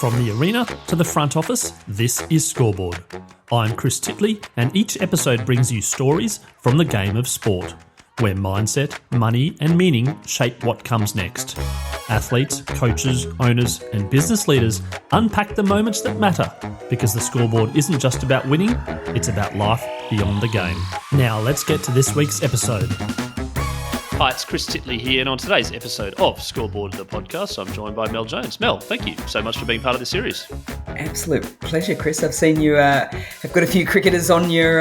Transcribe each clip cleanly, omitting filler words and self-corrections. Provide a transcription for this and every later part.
From the arena to the front office, this is Scoreboard. I'm Chris Titley, and each episode brings you stories from the game of sport, where mindset, money, and meaning shape what comes next. Athletes, coaches, owners, and business leaders unpack the moments that matter, because the scoreboard isn't just about winning, it's about life beyond the game. Now let's get to this week's episode. Hi, it's Chris Titley here, and on today's episode of Scoreboard, the podcast, I'm joined by Mel Jones. Mel, thank you so much for being part of this series. Absolute pleasure, Chris. I've seen you have got a few cricketers on your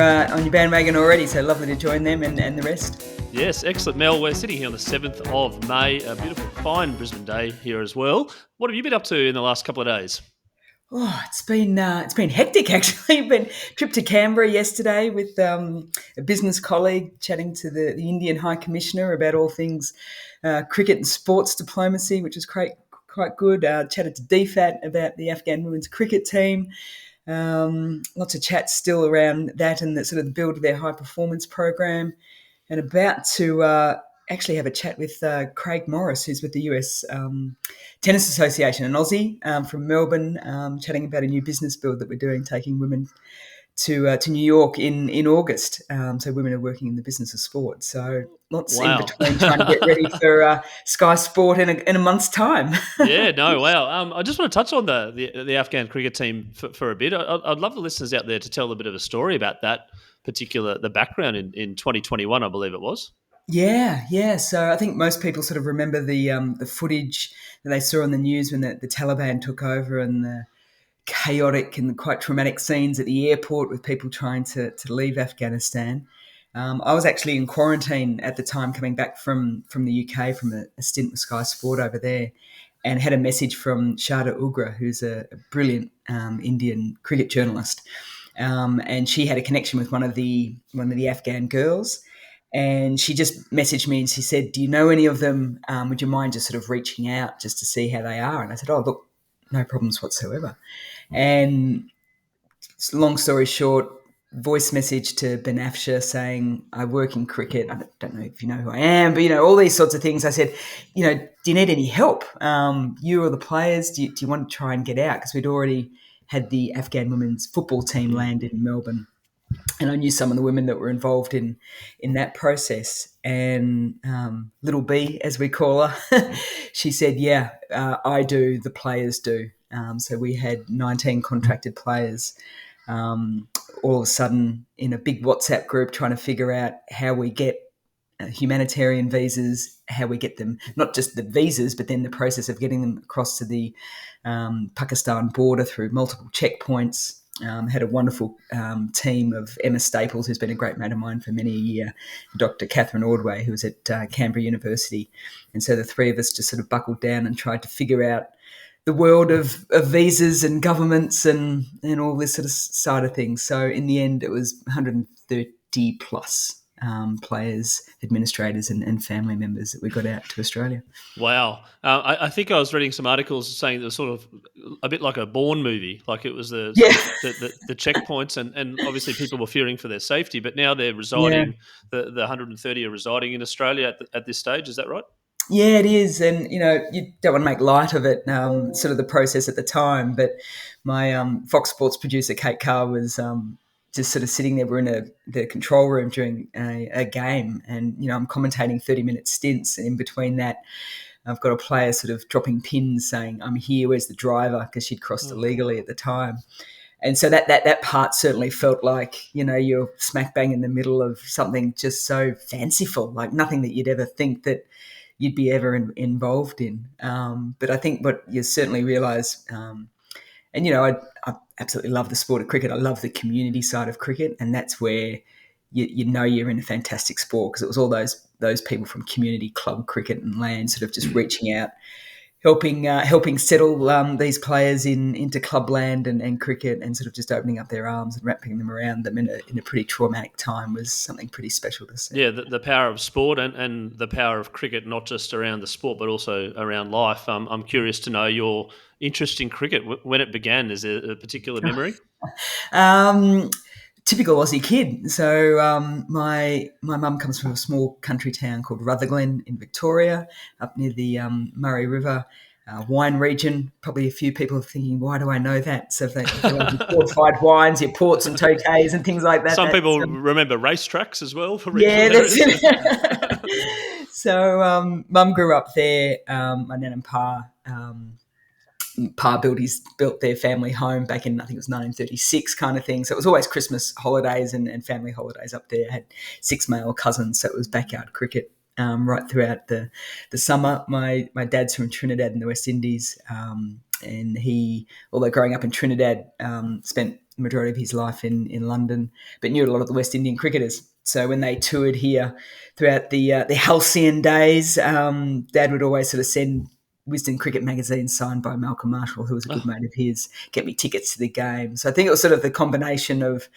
bandwagon already, so lovely to join them and the rest. Yes, excellent. Mel, we're sitting here on the 7th of May, a beautiful, fine Brisbane day here as well. What have you been up to in the last couple of days? Oh, it's been hectic actually. Been trip to Canberra yesterday with a business colleague, chatting to the Indian High Commissioner about all things cricket and sports diplomacy, which is quite good. Chatted to DFAT about the Afghan women's cricket team. Lots of chats still around that and the sort of the build of their high performance program, and about to actually have a chat with Craig Morris, who's with the US Tennis Association, an Aussie from Melbourne, chatting about a new business build that we're doing, taking women to New York in August. So women are working in the business of sport. So lots in between, trying to get ready for Sky Sport in a month's time. Yeah, no, wow. I just want to touch on the Afghan cricket team for a bit. I'd love the listeners out there to tell a bit of a story about that the background in 2021, I believe it was. Yeah. So I think most people sort of remember the footage that they saw on the news when the Taliban took over, and the chaotic and quite traumatic scenes at the airport with people trying to leave Afghanistan. I was actually in quarantine at the time, coming back from the UK from a stint with Sky Sport over there, and had a message from Shada Ugra, who's a brilliant Indian cricket journalist, and she had a connection with one of the Afghan girls. And she just messaged me and she said, "Do you know any of them? Would you mind just sort of reaching out just to see how they are?" And I said, "Oh, look, no problems whatsoever." And long story short, voice message to Benafsha saying, "I work in cricket. I don't know if you know who I am, but, all these sorts of things." I said, "Do you need any help? You or the players, do you want to try and get out?" Because we'd already had the Afghan women's football team land in Melbourne. And I knew some of the women that were involved in that process. And Little B, as we call her, she said, "Yeah, I do, the players do." So we had 19 contracted players all of a sudden in a big WhatsApp group trying to figure out how we get humanitarian visas, how we get them, not just the visas, but then the process of getting them across to the Pakistan border through multiple checkpoints. Had a wonderful team of Emma Staples, who's been a great mate of mine for many a year, Dr. Catherine Ordway, who was at Canberra University. And so the three of us just sort of buckled down and tried to figure out the world of visas and governments and all this sort of side of things. So in the end, it was 130 plus players, administrators and family members that we got out to Australia. Wow. I think I was reading some articles saying it was sort of a bit like a Bourne movie, like it was the checkpoints and obviously people were fearing for their safety, but now they're residing, the 130 are residing in Australia at this stage. Is that right? Yeah, it is. And, you don't want to make light of it, sort of the process at the time, but my Fox Sports producer, Kate Carr, was just sort of sitting there. We're in the control room during a game, and I'm commentating 30-minute stints, and in between that I've got a player sort of dropping pins saying, "I'm here, where's the driver?" because she'd crossed illegally at the time. And so that part certainly felt like you're smack bang in the middle of something just so fanciful, like nothing that you'd ever think that you'd be ever involved in. But I think what you certainly realise, I absolutely love the sport of cricket. I love the community side of cricket, and that's where you're in a fantastic sport, because it was all those people from community club cricket and land sort of just reaching out, helping settle these players into clubland and cricket, and sort of just opening up their arms and wrapping them around them in a pretty traumatic time was something pretty special to see. Yeah, the power of sport and the power of cricket, not just around the sport but also around life. I'm curious to know your interest in cricket, when it began. Is there a particular memory? Typical Aussie kid. So my mum comes from a small country town called Rutherglen in Victoria, up near the Murray River. wine region. Probably a few people are thinking, why do I know that? So if they like your fortified wines, your ports and tokais and things like that. Some people remember racetracks as well for yeah, regional that's areas. it. So Mum grew up there. My nan and Pa built their family home back in, I think it was 1936 kind of thing. So it was always Christmas holidays and family holidays up there. I had 6 male cousins, so it was backyard cricket right throughout the summer. My dad's from Trinidad in the West Indies, and he, although growing up in Trinidad, spent the majority of his life in London, but knew a lot of the West Indian cricketers. So when they toured here throughout the halcyon days, Dad would always sort of send Wisden Cricket magazine signed by Malcolm Marshall, who was a good mate of his, get me tickets to the game. So I think it was sort of the combination of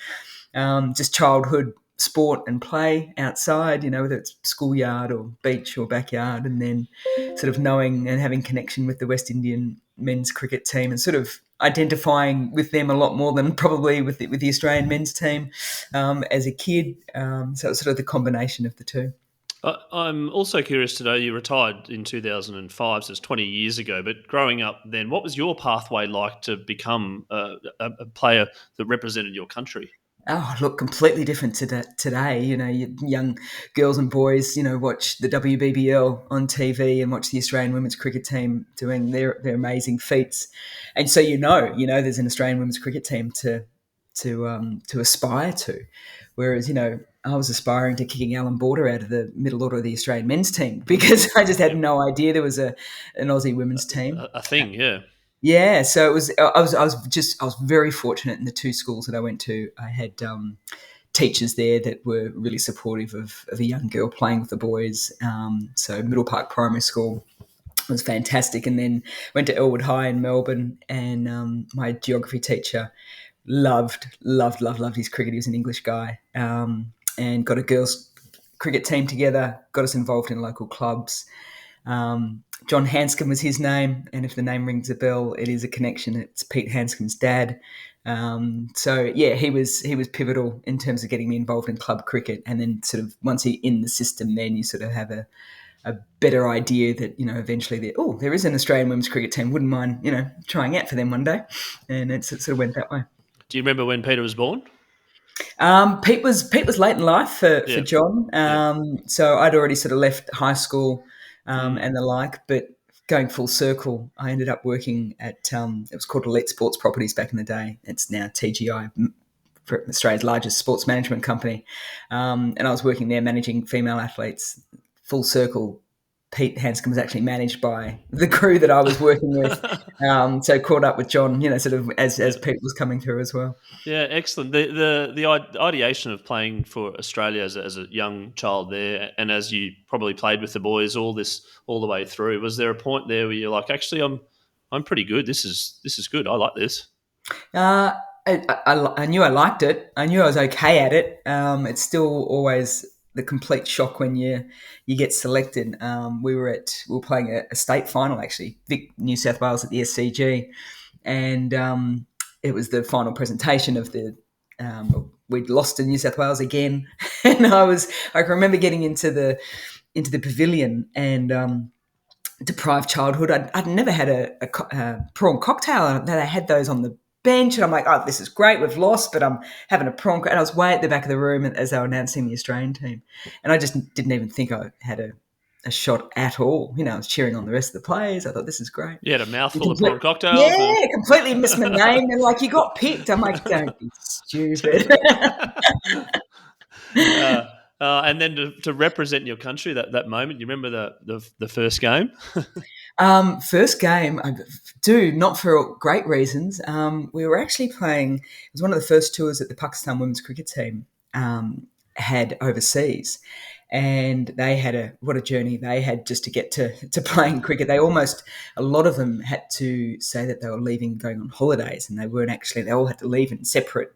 just childhood sport and play outside, whether it's schoolyard or beach or backyard, and then sort of knowing and having connection with the West Indian men's cricket team and sort of identifying with them a lot more than probably with the Australian men's team as a kid. So it was sort of the combination of the two. I'm also curious to know, you retired in 2005, so it's 20 years ago, but growing up then, what was your pathway like to become a player that represented your country? Oh, look, completely different to today. Young girls and boys, watch the WBBL on TV and watch the Australian women's cricket team doing their amazing feats. And so, there's an Australian women's cricket team to aspire to. Whereas, I was aspiring to kicking Alan Border out of the middle order of the Australian men's team because I just had no idea there was an Aussie women's team. A thing, yeah. Yeah, so it was. I was very fortunate in the 2 schools that I went to. I had teachers there that were really supportive of a young girl playing with the boys. So Middle Park Primary School was fantastic, and then went to Elwood High in Melbourne. And my geography teacher loved his cricket. He was an English guy, and got a girls' cricket team together. Got us involved in local clubs. John Hanscom was his name, and if the name rings a bell, it is a connection. It's Pete Hanscom's dad. So yeah, he was pivotal in terms of getting me involved in club cricket, and then sort of once you're in the system, then you sort of have a better idea that eventually there is an Australian women's cricket team. Wouldn't mind trying out for them one day, and it sort of went that way. Do you remember when Peter was born? Pete was late in life for John. So I'd already sort of left high school and the like, but going full circle, I ended up working at it was called Elite Sports Properties back in the day. It's now TGI, for Australia's largest sports management company, and I was working there managing female athletes. Full circle, Pete Hanscom was actually managed by the crew that I was working with. So caught up with John, sort of as Pete was coming through as well. Yeah, excellent. The ideation of playing for Australia as a young child there, and as you probably played with the boys all the way through, was there a point there where you're like, actually, I'm pretty good. This is good. I like this. I knew I liked it. I knew I was okay at it. It's still always the complete shock when you get selected. We were playing a state final, actually, Vic, New South Wales at the SCG, and it was the final presentation of the. We'd lost to New South Wales again, and I remember getting into the pavilion and. Deprived childhood. I'd never had a prawn cocktail. They had those on the bench, and I'm like, oh, this is great. We've lost, but I'm having a prawn. And I was way at the back of the room as they were announcing the Australian team, and I just didn't even think I had a shot at all. I was cheering on the rest of the players. I thought, this is great. You had a mouthful of prawn cocktails. Yeah, completely missed my name. They're like, you got picked. I'm like, don't be stupid. And then to represent your country that moment, you remember the first game? First game, I do, not for great reasons. We were actually playing, it was one of the first tours that the Pakistan women's cricket team had overseas. And they had what a journey they had just to get to playing cricket. They a lot of them had to say that they were leaving, going on holidays, and they weren't actually, they all had to leave in separate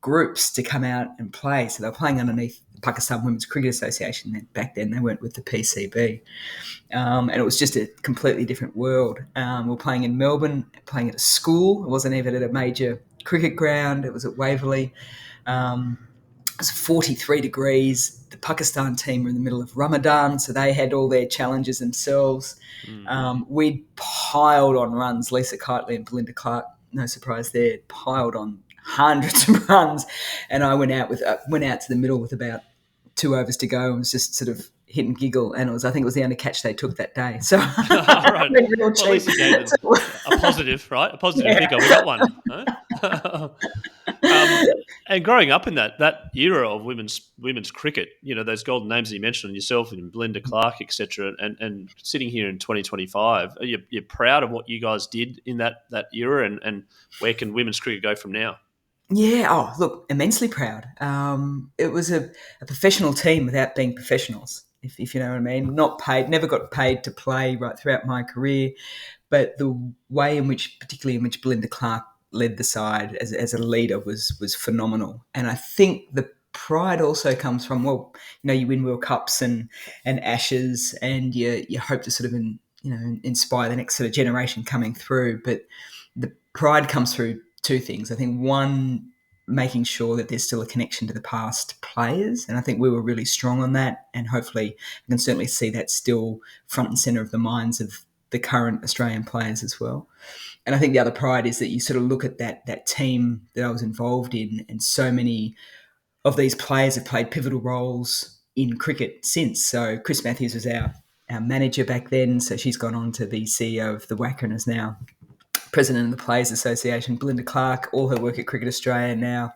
groups to come out and play. So they were playing underneath the Pakistan Women's Cricket Association. Back then they weren't with the PCB. And it was just a completely different world. We were playing in Melbourne, playing at a school. It wasn't even at a major cricket ground. It was at Waverley. It was 43 degrees. The Pakistan team were in the middle of Ramadan, so they had all their challenges themselves. We'd piled on runs. Lisa Titley and Belinda Clark, no surprise there, piled on hundreds of runs. And I went out to the middle with about 2 overs to go and was just sort of hit and giggle. And I think it was the only catch they took that day. So right. Well, at least you gave them a positive, right? A positive figure. We got one. Huh? And growing up in that era of women's cricket, those golden names that you mentioned, yourself and Belinda Clark, etc., and sitting here in 2025, you're proud of what you guys did in that era, and where can women's cricket go from now? Yeah. Oh, look, immensely proud. It was a professional team without being professionals, if you know what I mean. Not paid, never got paid to play right throughout my career, but the way particularly in which Belinda Clark led the side as a leader was phenomenal. And I think the pride also comes from, you win World Cups and Ashes, and you hope to sort of inspire the next sort of generation coming through. But the pride comes through two things. I think one, making sure that there's still a connection to the past players, and I think we were really strong on that. And hopefully, I can certainly see that still front and centre of the minds of the current Australian players as well. And I think the other pride is that you sort of look at that team that I was involved in, and so many of these players have played pivotal roles in cricket since. So Chris Matthews was our manager back then, so she's gone on to be CEO of the WACA and is now president of the Players Association. Belinda Clark, all her work at Cricket Australia now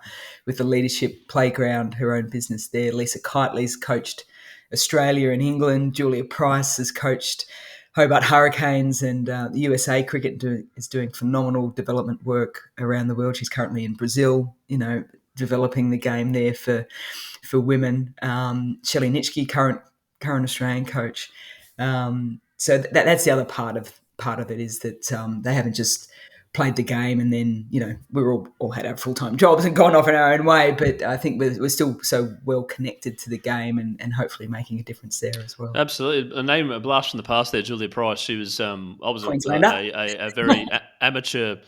with the Leadership Playground, her own business there. Lisa Kitely's coached Australia and England. Julia Price has coached Hobart Hurricanes, and the USA Cricket is doing phenomenal development work around the world. She's currently in Brazil, developing the game there for women. Shelley Nitschke, current Australian coach. So that's the other part of it, is that they haven't just played the game and then, we're all had our full-time jobs and gone off in our own way, but I think we're still so well connected to the game and hopefully making a difference there as well. Absolutely. A blast from the past there, Julia Price. She was, I was a very amateur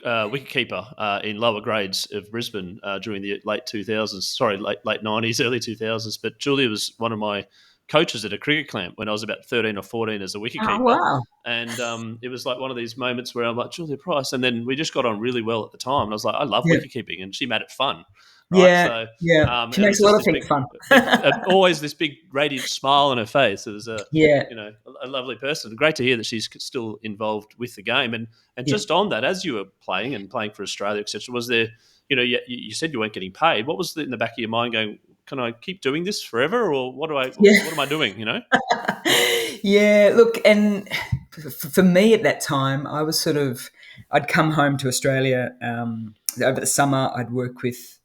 wicketkeeper in lower grades of Brisbane during the late 90s, early 2000s. But Julia was one of my coaches at a cricket camp when I was about 13 or 14 as a wicketkeeper. Oh, wow. And it was like one of these moments where I'm like, Julia Price. And then we just got on really well at the time. And I was like, I love wicketkeeping. And she made it fun. Right? Yeah. She makes a lot of things fun. Always this big radiant smile on her face. It was a lovely person. Great to hear that she's still involved with the game. And just on that, as you were playing for Australia, etc., was there, you said you weren't getting paid. What was in the back of your mind going, can I keep doing this forever, or what am I doing, Yeah, look, and for me at that time, I was I'd come home to Australia over the summer. I'd work with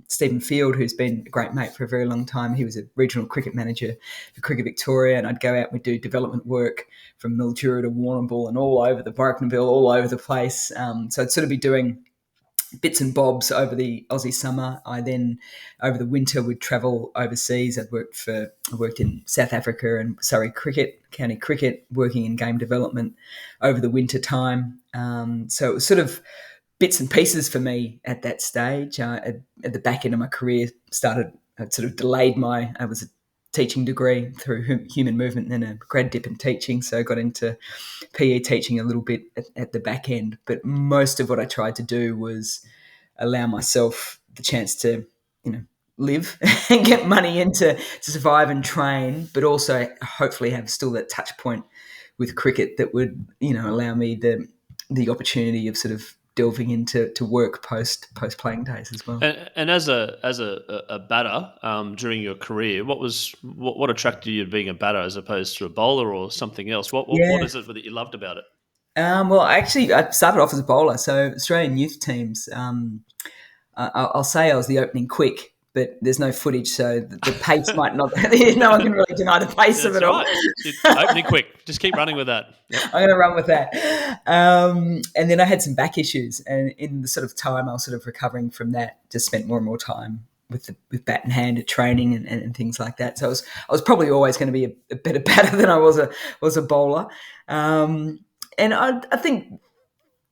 Stephen Field, who's been a great mate for a very long time. He was a regional cricket manager for Cricket Victoria, and I'd go out and we'd do development work from Mildura to Warrnambool and all over the Brokenville, all over the place. So I'd sort of be doing bits and bobs over the Aussie summer. I then, over the winter, would travel overseas. I worked in South Africa and Surrey Cricket, county cricket, working in game development over the winter time. So it was sort of bits and pieces for me at that stage. At the back end of my career, I sort of delayed I was a teaching degree through human movement and then a grad dip in teaching. So I got into PE teaching a little bit at the back end. But most of what I tried to do was allow myself the chance to, live and get money in to survive and train, but also hopefully have still that touch point with cricket that would, allow me the opportunity of sort of delving into work post playing days as well. And as a batter during your career, what attracted you to being a batter as opposed to a bowler or something else? What is it that you loved about it? Well, actually, I started off as a bowler. So Australian youth teams, I'll say I was the opening quick, but there's no footage, so the pace might not. No one can really deny the pace of it all. Opening quick. Just keep running with that. Yep. I'm going to run with that. And then I had some back issues, and in the sort of time I was sort of recovering from that, just spent more and more time with bat in hand at training and things like that. So I was probably always going to be a better batter than I was a bowler. And I think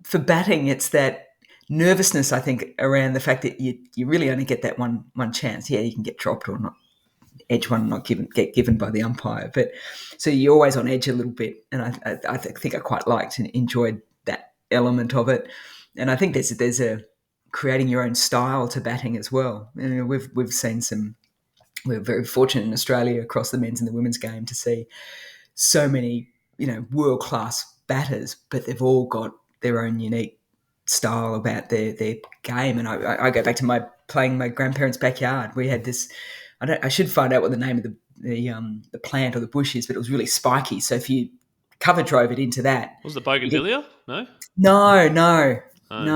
for batting, it's that nervousness, I think, around the fact that you really only get that one chance. Yeah, you can get dropped or not edge one, not get given by the umpire, but so you're always on edge a little bit. And I think I quite liked and enjoyed that element of it. And I think there's a creating your own style to batting as well. You know, we've seen some. We're very fortunate in Australia across the men's and the women's game to see so many, world class batters, but they've all got their own unique style about their game. And I go back to playing in my grandparents' backyard. We had this. I should find out what the name of the plant or the bush is, but it was really spiky. So if you cover drove it into that, was the bougainvillea? No. No. I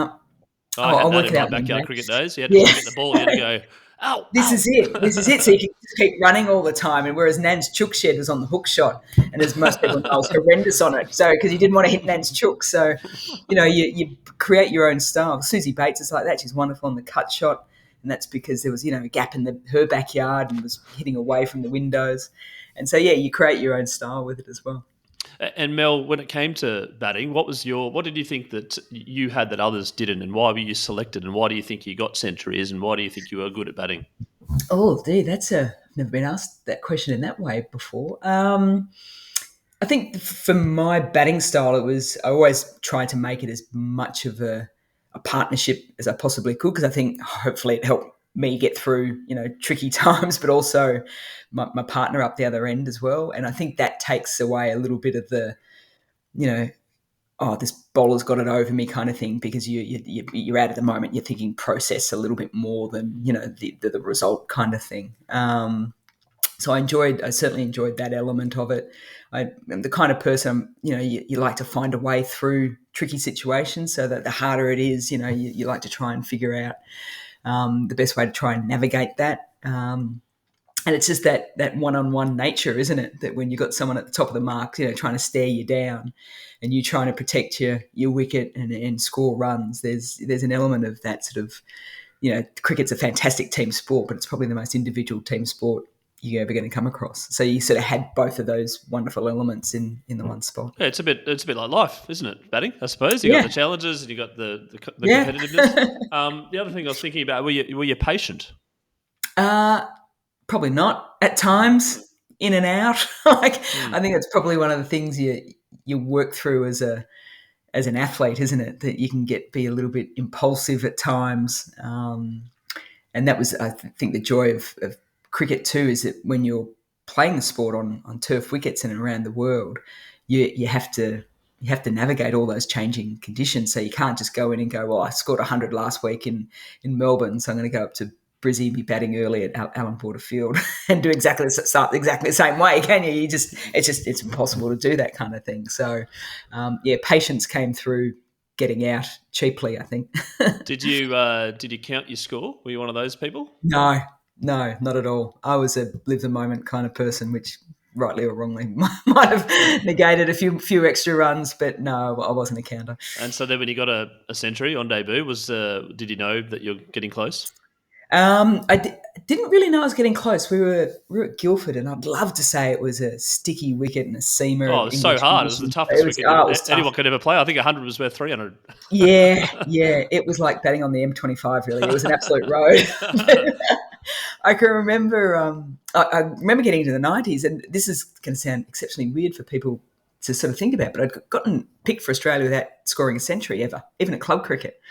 had that in my backyard cricket days. You had to get the ball. You had to go. Ow, This is it. So you can just keep running all the time. And whereas Nan's chook shed was on the hook shot, and as most people know, I was horrendous on it. So because you didn't want to hit Nan's chook, so you create your own style. Susie Bates is like that. She's wonderful on the cut shot, and that's because there was a gap in her backyard and was hitting away from the windows. And so you create your own style with it as well. And Mel, when it came to batting, what did you think that you had that others didn't, and why were you selected, and why do you think you got centuries, and why do you think you were good at batting? Oh, dude, I've never been asked that question in that way before. I think for my batting style, I always tried to make it as much of a partnership as I possibly could, because I think hopefully it helped me get through, tricky times, but also my partner up the other end as well. And I think that takes away a little bit of the, this bowler's got it over me kind of thing, because you're out at the moment, you're thinking process a little bit more than, the result kind of thing. So I certainly enjoyed that element of it. I'm the kind of person, you like to find a way through tricky situations, so that the harder it is, you like to try and figure out the best way to try and navigate that. And it's just that one-on-one nature, isn't it? That when you've got someone at the top of the mark, trying to stare you down, and you trying to protect your wicket and score runs, there's an element of that sort of, cricket's a fantastic team sport, but it's probably the most individual team sport you're ever going to come across. So you sort of had both of those wonderful elements in the one spot. Yeah, it's a bit like life, isn't it? Batting, I suppose. You got the challenges and you got the competitiveness. The other thing I was thinking about, were you patient? Probably not. At times, in and out. I think that's probably one of the things you work through as an athlete, isn't it? That you can be a little bit impulsive at times. And that was, I think, the joy of cricket too, is that when you're playing the sport on turf wickets and around the world, you have to navigate all those changing conditions. So you can't just go in and go, well, I scored 100 last week in Melbourne, so I'm going to go up to Brizzy, be batting early at Allan Porter Field and do exactly the same way, can you? It's impossible to do that kind of thing. So, patience came through getting out cheaply, I think. Did you count your score? Were you one of those people? No, not at all. I was a live the moment kind of person, which rightly or wrongly might have negated a few extra runs, but no, I wasn't a counter. And so then when you got a century on debut, did you know that you're getting close? I didn't really know I was getting close. We were at Guildford, and I'd love to say it was a sticky wicket and a seamer. Oh, it was so hard. It was the toughest wicket anyone could ever play. I think 100 was worth 300. Yeah. It was like batting on the M25, really. It was an absolute road. I can remember I remember getting into the 90s, and this is going to sound exceptionally weird for people to sort of think about, but I'd gotten picked for Australia without scoring a century ever, even at club cricket.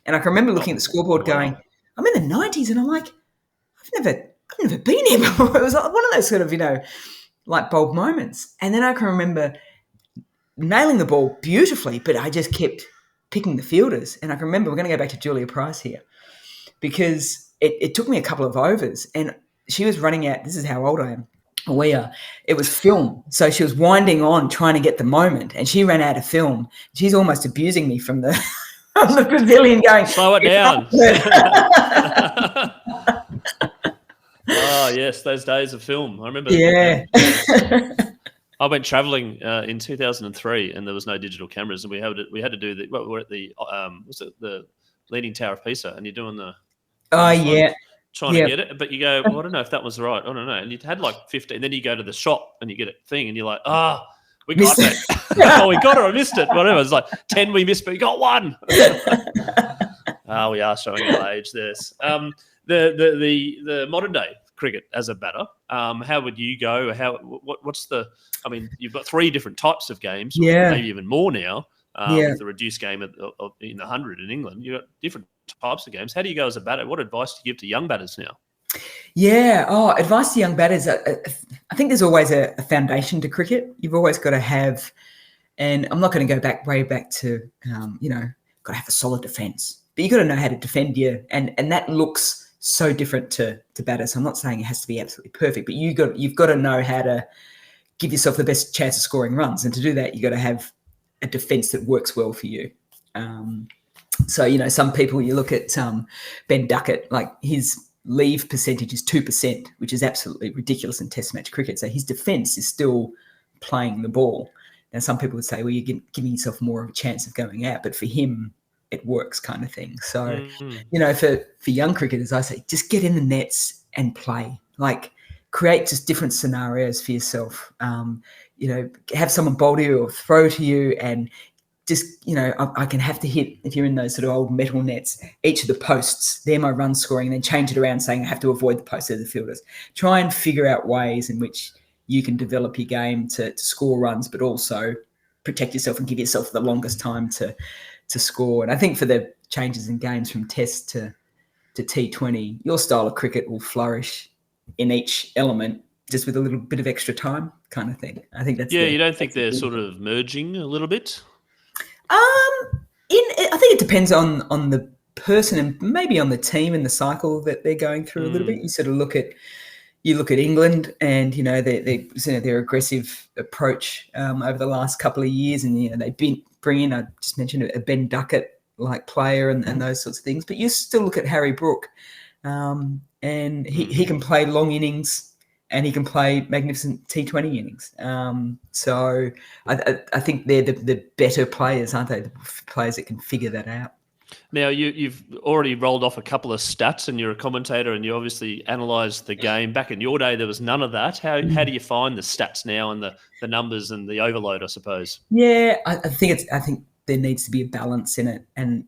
And I can remember looking at the scoreboard going, I'm in the 90s, and I'm like, I've never been here before. It was like one of those sort of, light bulb moments. And then I can remember nailing the ball beautifully, but I just kept picking the fielders. And I can remember, we're going to go back to Julia Price here, because it took me a couple of overs, and she was running out. This is how old I am. It was film. So she was winding on, trying to get the moment, and she ran out of film. She's almost abusing me from the pavilion going, slow it down. Oh, yes, those days of film. I remember. Yeah. I went travelling in 2003, and there was no digital cameras, and we had to do we're at the the Leaning Tower of Pisa, and you're doing the trying to get it, but you go, well, I don't know if that was right. I don't know. And you had like 15, and then you go to the shop and you get a thing, and you're like, we got that. Oh, we got it. I missed it. Whatever. It's like 10 we missed, but we got one. We are showing our age. This the modern day cricket as a batter. How would you go? What's the? I mean, you've got 3 different types of games, or maybe even more now. With the reduced game in the 100 in England, you've got different types of games. How do you go as a batter? What advice do you give to young batters now? Yeah. Advice to young batters. I think there's always a foundation to cricket. You've always got to have, and I'm not going to go way back to, got to have a solid defence. But you've got to know how to defend you, and that looks so different to batters. I'm not saying it has to be absolutely perfect, but you've got to know how to give yourself the best chance of scoring runs, and to do that, you've got to have a defence that works well for you. So, some people, you look at Ben Duckett, like his leave percentage is 2%, which is absolutely ridiculous in Test match cricket. So his defence is still playing the ball. Now, some people would say, well, you're giving yourself more of a chance of going out, but for him, it works, kind of thing. So, for young cricketers, I say just get in the nets and play. Like, create just different scenarios for yourself. Have someone bowl to you or throw to you, and just, I can have to hit, if you're in those sort of old metal nets, each of the posts, they're my run scoring, and then change it around saying I have to avoid the posts of the fielders. Try and figure out ways in which you can develop your game to score runs, but also protect yourself and give yourself the longest time to score. And I think for the changes in games from Test to T20, your style of cricket will flourish in each element just with a little bit of extra time, kind of thing. I think that's you don't think they're sort of merging a little bit? I think it depends on the person and maybe on the team and the cycle that they're going through a little bit. You sort of look at England and their aggressive approach over the last couple of years, and they bring in, I just mentioned, a Ben Duckett like player and those sorts of things. But you still look at Harry Brook, and he can play long innings. And he can play magnificent T20 innings. So I think they're the better players, aren't they? The players that can figure that out. Now, you've already rolled off a couple of stats, and you're a commentator, and you obviously analysed the game. Back in your day, there was none of that. How do you find the stats now and the numbers and the overload, I suppose? Yeah, I think there needs to be a balance in it. And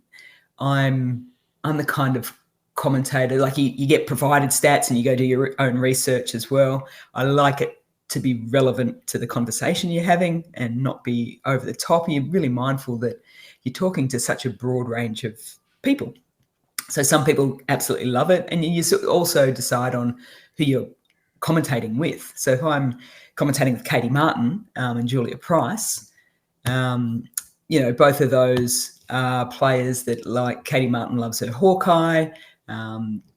I'm the kind of commentator, like you get provided stats and you go do your own research as well. I like it to be relevant to the conversation you're having and not be over the top. You're really mindful that you're talking to such a broad range of people. So some people absolutely love it, and you also decide on who you're commentating with. So if I'm commentating with Katie Martin and Julia Price, both of those are players that, like, Katie Martin loves her Hawkeye.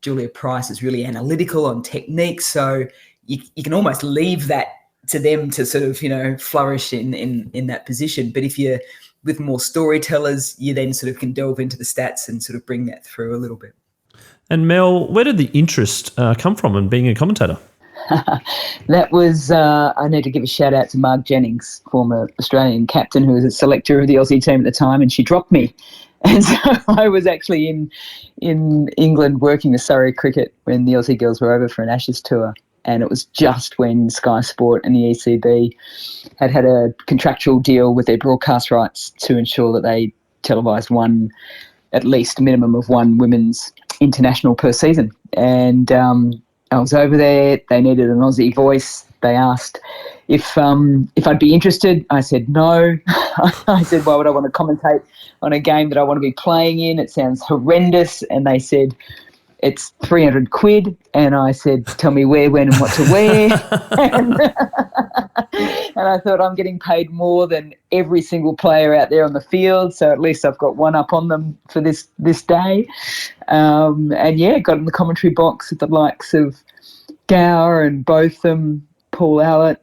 Julia Price is really analytical on technique, so you can almost leave that to them to sort of flourish in that position. But if you're with more storytellers, you then sort of can delve into the stats and sort of bring that through a little bit. And Mel, where did the interest come from in being a commentator? That was, I need to give a shout out to Mark Jennings, former Australian captain, who was a selector of the Aussie team at the time, and she dropped me. And so I was actually in England working the Surrey cricket when the Aussie girls were over for an Ashes tour. And it was just when Sky Sport and the ECB had a contractual deal with their broadcast rights to ensure that they televised at least a minimum of one women's international per season. And I was over there. They needed an Aussie voice. They asked if I'd be interested. I said no. I said, why would I want to commentate on a game that I want to be playing in? It sounds horrendous. And they said, it's £300. And I said, tell me where, when, and what to wear. And I thought, I'm getting paid more than every single player out there on the field, so at least I've got one up on them for this day. Got in the commentary box with the likes of Gower and Botham, Paul Allett,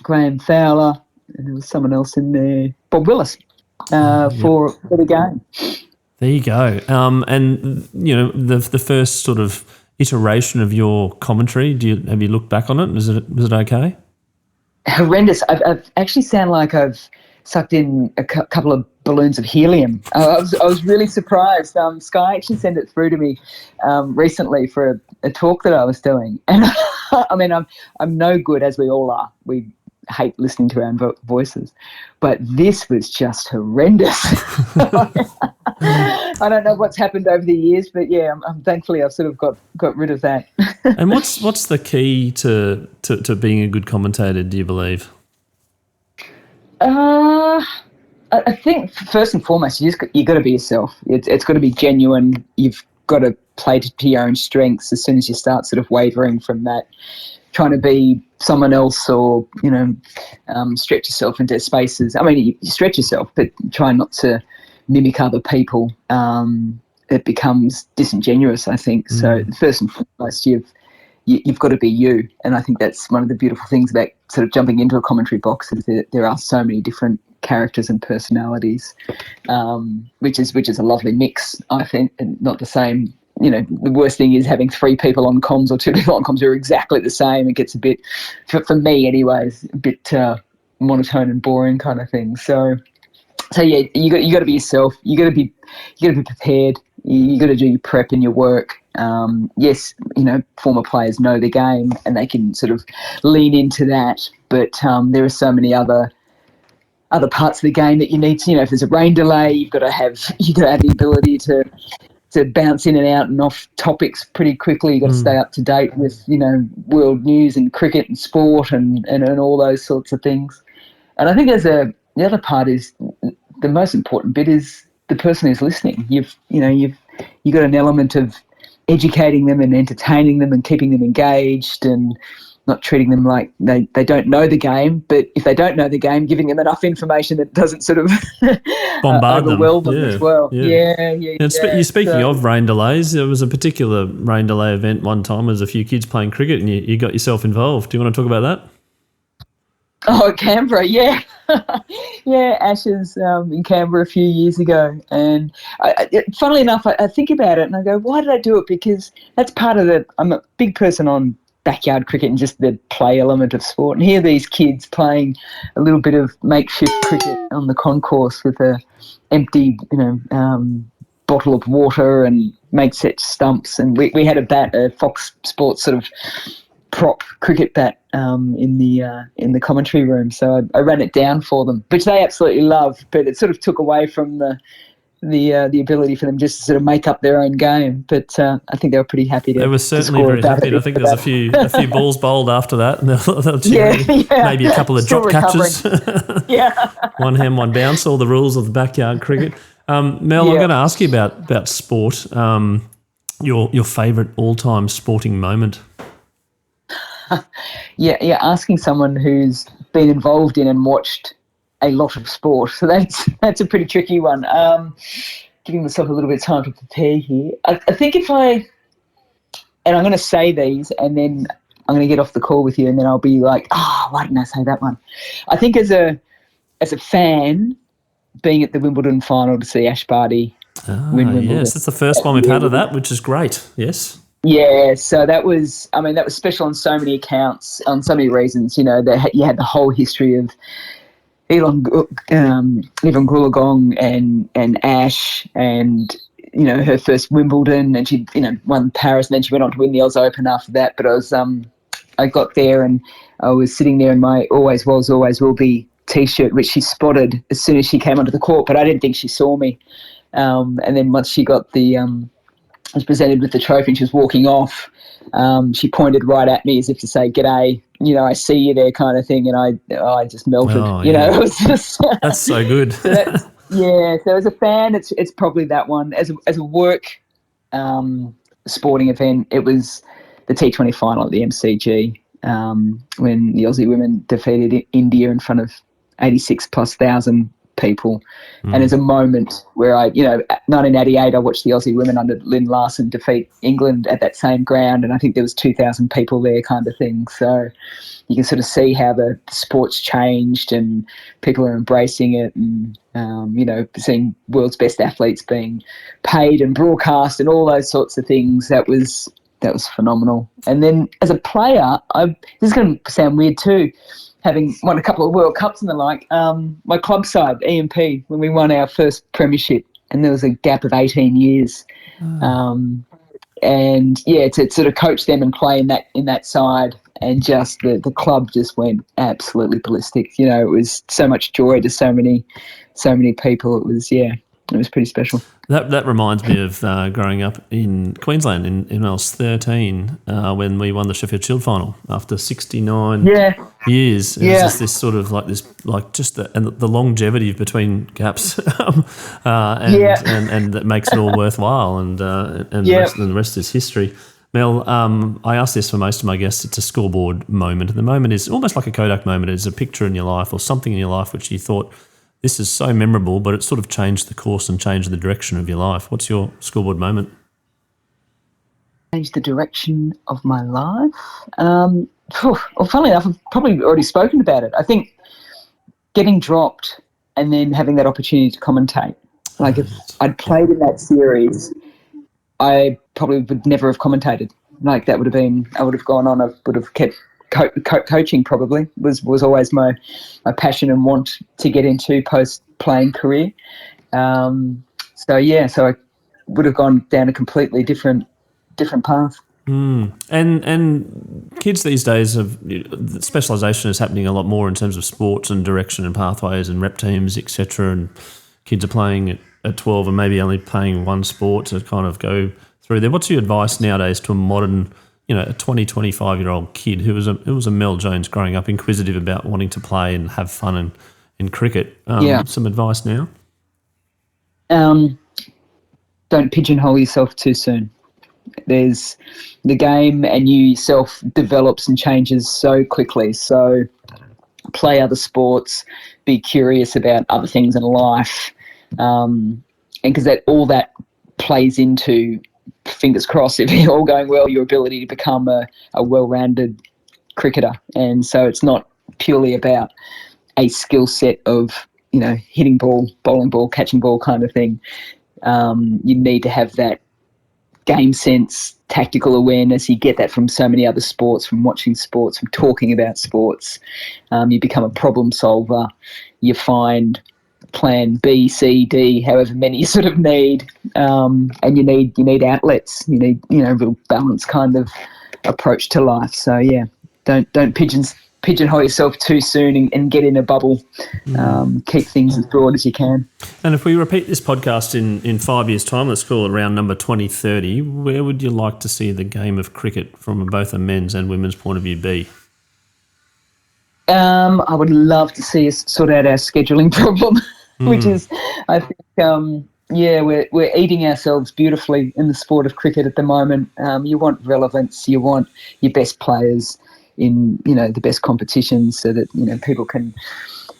Graham Fowler, and there was someone else in there, Bob Willis, for the game. There you go. And the first sort of iteration of your commentary, have you looked back on it? Was it okay? Horrendous. I've actually sound like I've sucked in a couple of balloons of helium. I was really surprised. Sky actually sent it through to me recently for a talk that I was doing, and I mean I'm no good, as we all are. We hate listening to our own voices. But this was just horrendous. I don't know what's happened over the years, but yeah, I'm thankfully I've sort of got rid of that. And what's the key to being a good commentator, do you believe? I think first and foremost, you got to be yourself. It's got to be genuine. You've got to play to your own strengths. As soon as you start sort of wavering from that, trying to be someone else or, stretch yourself into spaces. I mean, you stretch yourself, but try not to mimic other people. It becomes disingenuous, I think. So first and foremost, you've got to be you. And I think that's one of the beautiful things about sort of jumping into a commentary box is that there are so many different characters and personalities, which is a lovely mix, I think, and not the same. The worst thing is having 3 people on comms or 2 people on comms who are exactly the same. It gets a bit, for me anyways, a bit monotone and boring kind of thing. So yeah, you got to be yourself. You got to be prepared. You got to do your prep and your work. Yes, former players know the game and they can sort of lean into that. But there are so many other parts of the game that you need to. If there's a rain delay, you've got to have the ability to bounce in and out and off topics pretty quickly. You've got to stay up to date with world news and cricket and sport and all those sorts of things. And I think the other part is the most important bit is the person who's listening. You've got an element of educating them and entertaining them and keeping them engaged and not treating them like they don't know the game, but if they don't know the game, giving them enough information that doesn't sort of bombard overwhelm them as well. Yeah. You're speaking of rain delays, there was a particular rain delay event one time. There was a few kids playing cricket and you got yourself involved. Do you want to talk about that? Oh, Canberra, yeah. Yeah, Ashes in Canberra a few years ago. And funnily enough, I think about it and I go, why did I do it? Because that's part of I'm a big person on backyard cricket and just the play element of sport. And here are these kids playing a little bit of makeshift cricket on the concourse with a empty, bottle of water and makeshift stumps. And we had a bat, a Fox Sports sort of prop cricket bat in the commentary room. So I ran it down for them, which they absolutely loved. But it sort of took away from the ability for them just to sort of make up their own game. But I think they were pretty happy to. They were certainly very happy. I think there's a few balls bowled after that, and they'll maybe a couple of still drop catches. Yeah, one hand, one bounce. All the rules of the backyard cricket. Mel, I'm going to ask you about sport. Your favourite all-time sporting moment. Yeah, asking someone who's been involved in and watched a lot of sport. So that's a pretty tricky one. Giving myself a little bit of time to prepare here. I think and I'm going to say these and then I'm going to get off the call with you and then I'll be like, why didn't I say that one? I think as a fan, being at the Wimbledon final to see Ash Barty win Wimbledon. Yes, that's the first one we've had of that, which is great. Yes. Yeah, so that was special on so many accounts, on so many reasons. You had the whole history of Yvonne Goolagong and Ash and, her first Wimbledon and she, won Paris and then she went on to win the Oz Open after that. But I got there and I was sitting there in my always was, always will be T-shirt, which she spotted as soon as she came onto the court, but I didn't think she saw me. And then once she got was presented with the trophy and she was walking off, she pointed right at me as if to say, "G'day, I see you there," kind of thing, and I just melted. It was just that's so good. So as a fan, it's probably that one. As a work sporting event, it was the T20 final at the MCG when the Aussie women defeated India in front of 86,000+ people. And there's a moment where 1988, I watched the Aussie women under Lynn Larson defeat England at that same ground, and I think there was 2,000 people there, kind of thing. So you can sort of see how the sport's changed and people are embracing it, and seeing world's best athletes being paid and broadcast and all those sorts of things. That was phenomenal. And then as a player, this is going to sound weird too, having won a couple of World Cups and the like, my club side, EMP, when we won our first premiership, and there was a gap of 18 years. To sort of coach them and play in that side and just the club just went absolutely ballistic. You know, it was so much joy to so many people. It was pretty special. That reminds me of growing up in Queensland when I was 13 when we won the Sheffield Shield final after 69 years. It was just this sort of and the longevity between gaps and that makes it all worthwhile and the rest is history. Mel, I ask this for most of my guests. It's a scoreboard moment. And the moment is almost like a Kodak moment. It's a picture in your life or something in your life which you thought, this is so memorable, but it sort of changed the course and changed the direction of your life. What's your scoreboard moment? Changed the direction of my life? Well, funnily enough, I've probably already spoken about it. I think getting dropped and then having that opportunity to commentate. Like if I'd played in that series, I probably would never have commentated. Like that would have been, I would have gone on, I would have kept coaching probably was always my passion and want to get into post-playing career. So I would have gone down a completely different path. And kids these days specialisation is happening a lot more in terms of sports and direction and pathways and rep teams, etc. And kids are playing at 12 and maybe only playing one sport to kind of go through there. What's your advice nowadays to a modern, a 20, 25-year-old kid who was a Mel Jones growing up, inquisitive about wanting to play and have fun in cricket? Some advice now? Don't pigeonhole yourself too soon. There's the game and you yourself develops and changes so quickly. So play other sports, be curious about other things in life, and because all that plays into, fingers crossed, if you're all going well, your ability to become a well-rounded cricketer. And so it's not purely about a skill set of, hitting ball, bowling ball, catching ball kind of thing. You need to have that game sense, tactical awareness. You get that from so many other sports, from watching sports, from talking about sports. You become a problem solver. You find plan B, C, D, however many you sort of need, and you need outlets. You need real balanced kind of approach to life. So don't pigeonhole yourself too soon and get in a bubble. Keep things as broad as you can. And if we repeat this podcast in 5 years' time, let's call it around number 2030, where would you like to see the game of cricket from both a men's and women's point of view be? I would love to see us sort out our scheduling problem, which is, I think, we're eating ourselves beautifully in the sport of cricket at the moment. You want relevance, you want your best players in, the best competitions so that, people can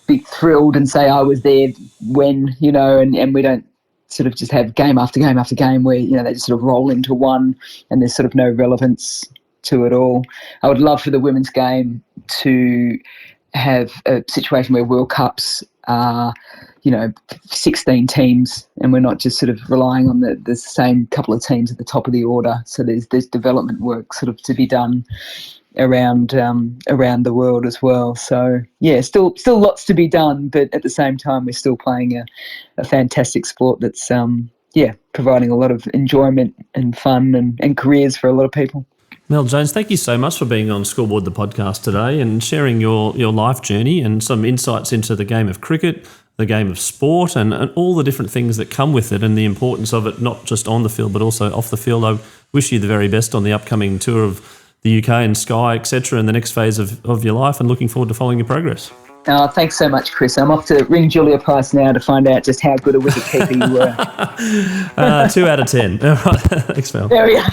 be thrilled and say, I was there when, and we don't sort of just have game after game after game where, they just sort of roll into one and there's sort of no relevance to it all. I would love for the women's game to have a situation where World Cups are, 16 teams and we're not just sort of relying on the same couple of teams at the top of the order. So there's development work sort of to be done around the world as well. So still lots to be done, but at the same time we're still playing a fantastic sport that's providing a lot of enjoyment and fun and careers for a lot of people. Mel Jones, thank you so much for being on Scoreboard, the podcast today, and sharing your life journey and some insights into the game of cricket, the game of sport, and all the different things that come with it and the importance of it, not just on the field but also off the field. I wish you the very best on the upcoming tour of the UK and Sky, etc., in the next phase of your life, and looking forward to following your progress. Oh, thanks so much, Chris. I'm off to ring Julia Price now to find out just how good a wicketkeeper you were. 2 out of 10. All right. Thanks, Mel. There we are.